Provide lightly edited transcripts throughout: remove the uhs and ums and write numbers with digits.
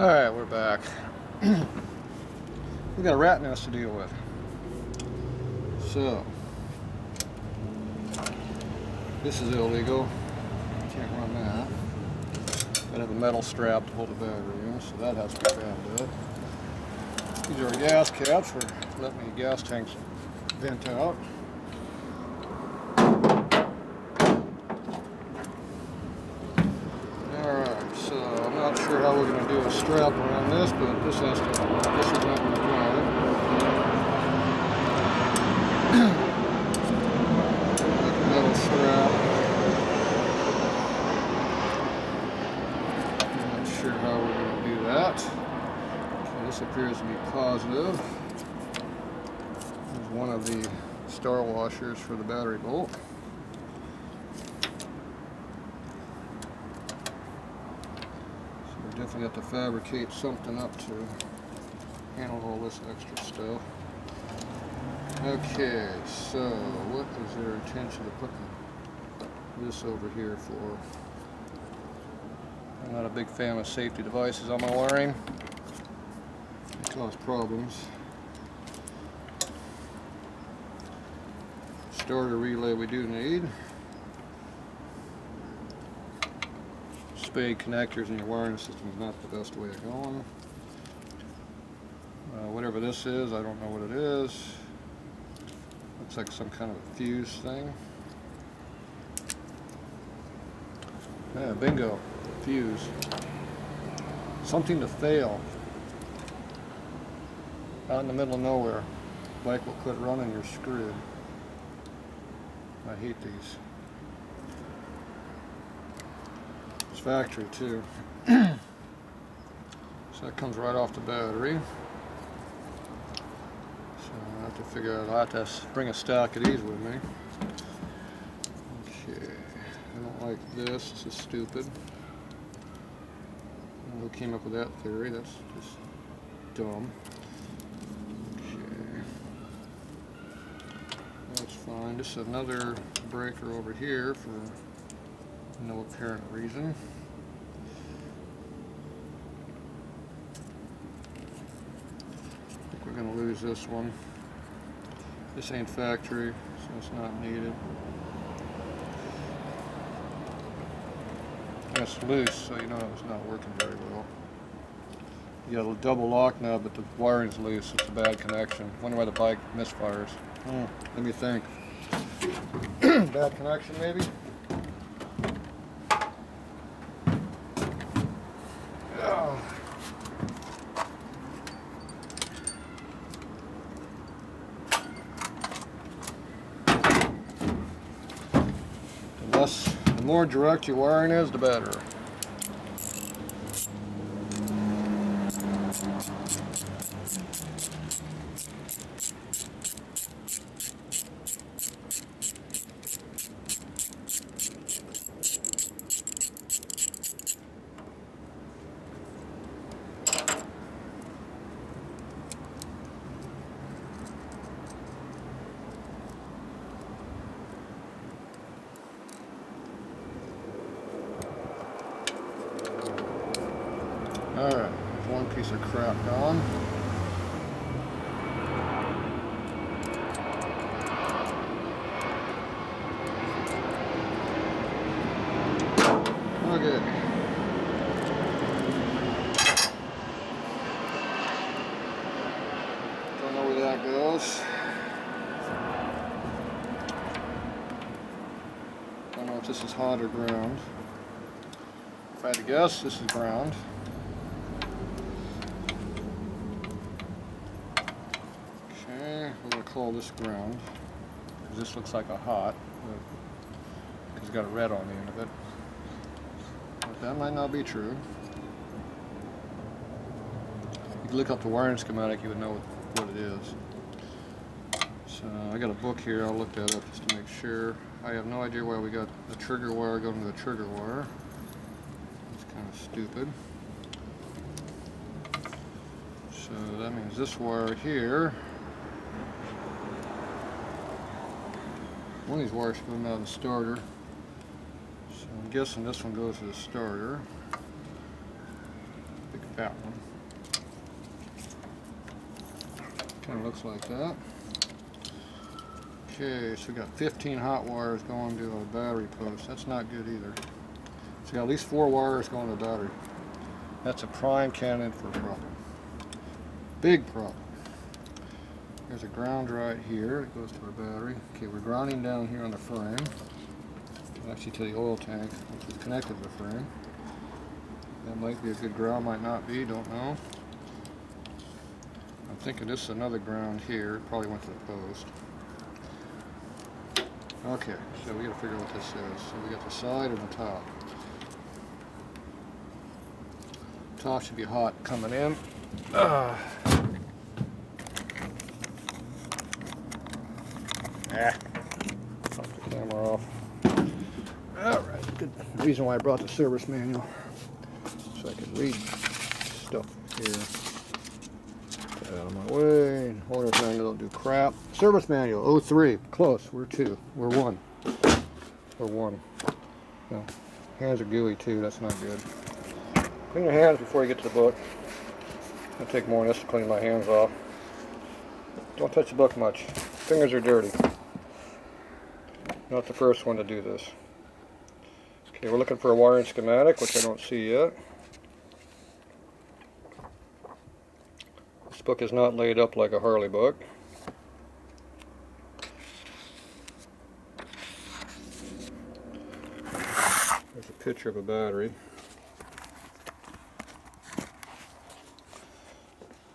Alright, we're back. We've got a rat nest to deal with. So, this is illegal. Can't run that. Gotta have a metal strap to hold the battery in, so that has to be found up. These are gas caps for letting the gas tanks vent out. Alright, so I'm not sure how we're going to do a strap around this, but this is not going to drive. Metal strap. I'm not sure how we're going to do that. Okay, this appears to be positive. There's one of the star washers for the battery bolt. Definitely have to fabricate something up to handle all this extra stuff. Okay, so what is their intention of putting this over here for? I'm not a big fan of safety devices on my wiring. They cause problems. Starter relay we do need. Spade connectors in your wiring system is not the best way of going. Whatever this is, I don't know what it is. Looks like some kind of a fuse thing. Yeah, bingo, fuse. Something to fail. Out in the middle of nowhere. Bike will quit running, you're screwed. I hate these. Factory too. So that comes right off the battery. So I have to figure out, I'll have to bring a stack of these with me. Okay, I don't like this, this is stupid. Who came up with that theory? That's just dumb. Okay, that's fine. Just another breaker over here for no apparent reason. I think we're going to lose this one. This ain't factory, so it's not needed. That's loose, so you know it's not working very well. You got a double lock now, but the wiring's loose. It's a bad connection. Wonder why the bike misfires. Let me think. Bad connection, maybe? The more direct your wiring is, the better. Alright, there's one piece of crap gone. Okay. Don't know where that goes. Don't know if this is hot or ground. If I had to guess, this is ground. We're going to call this ground, because this looks like a hot, because it's got a red on the end of it. But that might not be true. You can look up the wiring schematic, you would know what it is. So I got a book here, I'll look that up just to make sure. I have no idea why we got the trigger wire going to the trigger wire. It's kind of stupid. So that means this wire here, one of these wires coming out of the starter. So I'm guessing this one goes to the starter. Big fat one. Kind of looks like that. Okay, so we got 15 hot wires going to a battery post. That's not good either. So we got at least 4 wires going to the battery. That's a prime candidate for a problem. Big problem. There's a ground right here that goes to our battery. Okay, we're grounding down here on the frame. Actually to the oil tank, which is connected to the frame. That might be a good ground, might not be, don't know. I'm thinking this is another ground here. It probably went to the post. Okay, so we gotta figure out what this is. So we got the side and the top. Top should be hot coming in. Took the camera off. Alright, good reason why I brought the service manual. So I can read stuff here. Get out of my way. Owner's manual don't do crap. Service manual 03. Close. We're 2. We're 1. We're 1. No. Hands are gooey too. That's not good. Clean your hands before you get to the book. It'll take more than this to clean my hands off. Don't touch the book much. Fingers are dirty. Not the first one to do this. Okay, we're looking for a wiring schematic, which I don't see yet. This book is not laid up like a Harley book. There's a picture of a battery.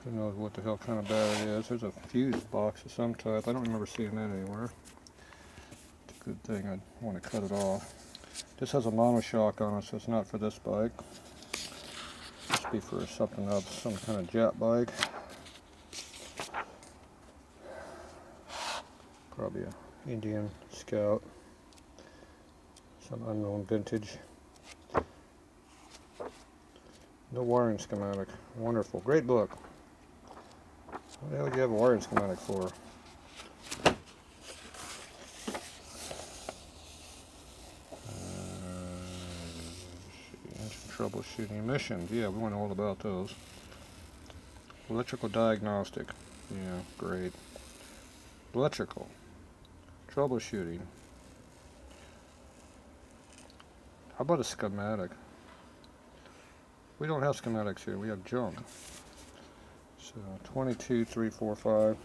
Who knows what the hell kind of battery it is. There's a fuse box of some type. I don't remember seeing that anywhere. It's a good thing. I want to cut it off. This has a monoshock on it, so it's not for this bike. This must be for something else, some kind of jet bike. Probably an Indian Scout. Some unknown vintage. No wiring schematic. Wonderful. Great book. What the hell do you have a wiring schematic for? Troubleshooting missions. Yeah, we want all about those. Electrical diagnostic. Yeah, great. Electrical. Troubleshooting. How about a schematic? We don't have schematics here. We have junk. So 22, 3, 4, 5.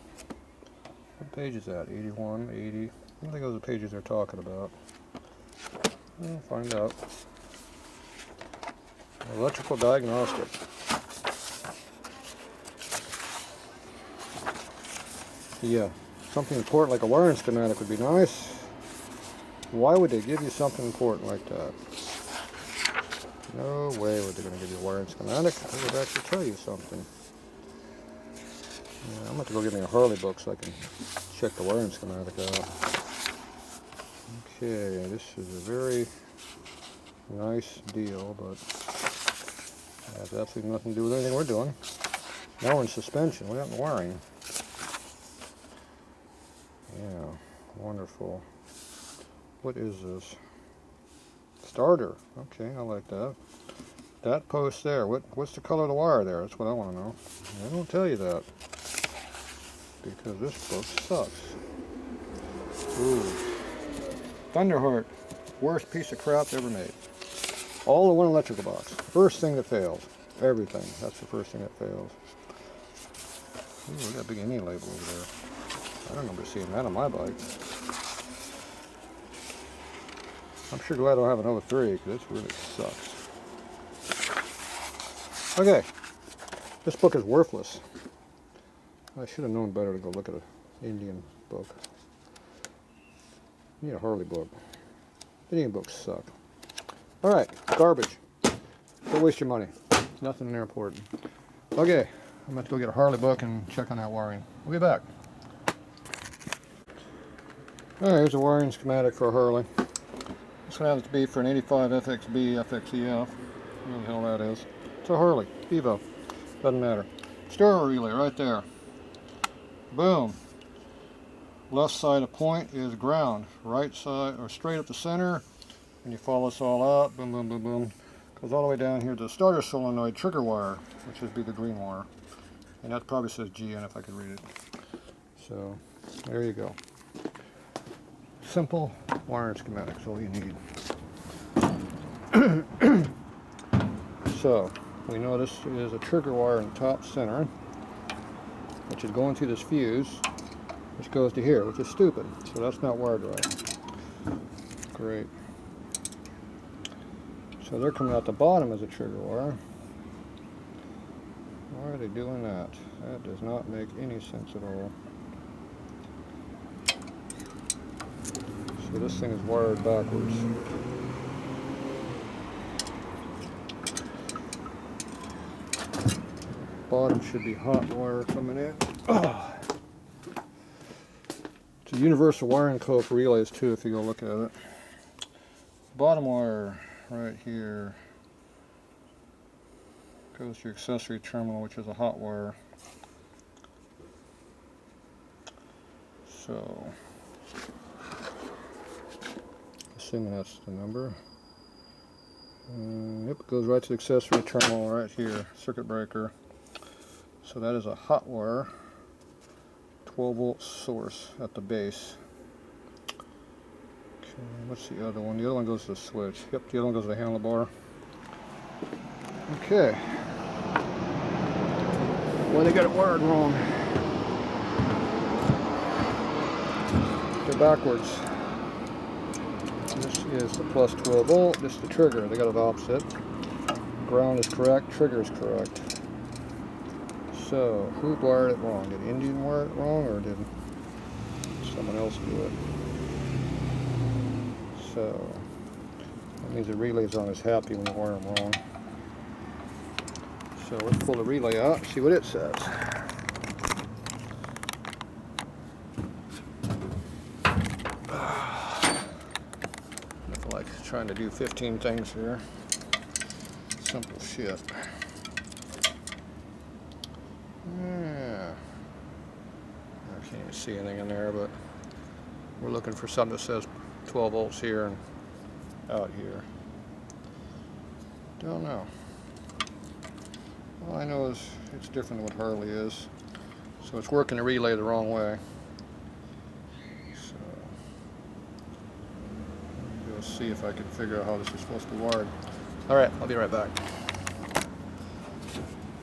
What page is that? 81, 80. I don't think those are the pages they're talking about. We'll find out. Electrical diagnostic. Yeah, something important like a wiring schematic would be nice. Why would they give you something important like that? No way would they going to give you a wiring schematic. They would actually tell you something. Yeah, I'm going to have to go get me a Harley book so I can check the wiring schematic out. Okay, this is a very nice deal, but it has absolutely nothing to do with anything we're doing. Now we're in suspension. We're not in wiring. Yeah, wonderful. What is this? Starter. Okay, I like that. That post there. What's the color of the wire there? That's what I want to know. They don't tell you that. Because this book sucks. Ooh. Thunderheart. Worst piece of crap ever made. All in one electrical box. First thing that fails. Everything. That's the first thing that fails. Ooh, we got a big Indian label over there. I don't remember seeing that on my bike. I'm sure glad I don't have an 03 because this really sucks. Okay. This book is worthless. I should have known better to go look at an Indian book. I need a Harley book. Indian books suck. Alright, garbage. Don't waste your money. Nothing in there important. Okay, I'm going to go get a Harley book and check on that wiring. We'll be back. Alright, here's a wiring schematic for a Harley. This one happens to be for an 85 FXB FXEF. What the hell that is. It's a Harley. Evo. Doesn't matter. Stereo relay right there. Boom. Left side of point is ground. Right side, or straight up the center. And you follow this all out. Boom, boom, boom, boom. Goes all the way down here to the starter solenoid trigger wire, which would be the green wire. And that probably says GN if I could read it. So, there you go. Simple wiring schematics, all you need. So, we know this is a trigger wire in the top center, which is going through this fuse, which goes to here, which is stupid. So that's not wired right. Great. So they're coming out the bottom as a trigger wire. Why are they doing that? That does not make any sense at all. So this thing is wired backwards. Bottom should be hot wire coming in. Oh. It's a universal wiring code for relays too, if you go look at it. Bottom wire right here goes to your accessory terminal, which is a hot wire. So, assuming that's the number. Yep, it goes right to the accessory terminal right here, circuit breaker. So that is a hot wire, 12 volt source at the base. Okay, what's the other one? The other one goes to the switch. Yep, the other one goes to the handlebar. Okay. Well, they got it wired wrong. They're backwards. This is the plus 12 volt. This is the trigger. They got it opposite. Ground is correct. Trigger is correct. So, who wired it wrong? Did Indian wire it wrong, or did someone else do it? So, that means the relays aren't as happy when you wire them wrong. So, let's pull the relay out and see what it says. Nothing like trying to do 15 things here. Simple shit. Yeah. I can't even see anything in there, but we're looking for something that says 12 volts here and out here. Don't know. All I know is it's different than what Harley is. So it's working the relay the wrong way. So go see if I can figure out how this is supposed to be wired. Alright, I'll be right back.